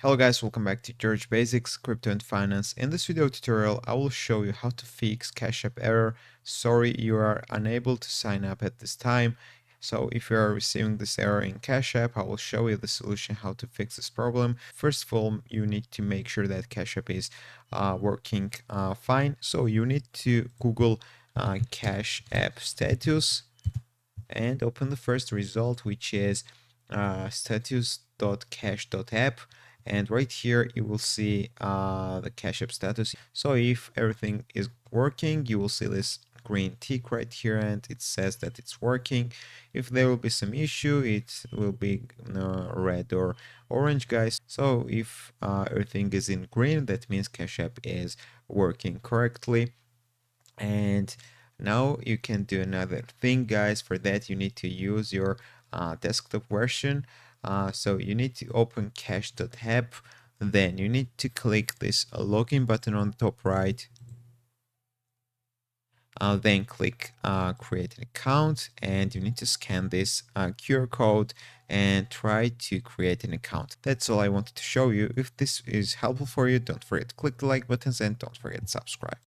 Hello guys, welcome back to George Basics Crypto and Finance. In this video tutorial, I will show you how to fix Cash App error. Sorry, you are unable to sign up at this time. So if you are receiving this error in Cash App, I will show you the solution how to fix this problem. First of all, you need to make sure that Cash App is working fine. So you need to Google Cash App status and open the first result, which is status.cash.app, and right here you will see the Cash App status. So if everything is working, you will see this green tick right here and it says that it's working. If there will be some issue, it will be red or orange, guys. So if everything is in green, that means Cash App is working correctly. And now you can do another thing, guys. For that, you need to use your desktop version. So you need to open cash.app. Then you need to click this login button on the top right. Then click create an account, and you need to scan this QR code and try to create an account. That's all I wanted to show you. If this is helpful for you, don't forget to click the like buttons and don't forget to subscribe.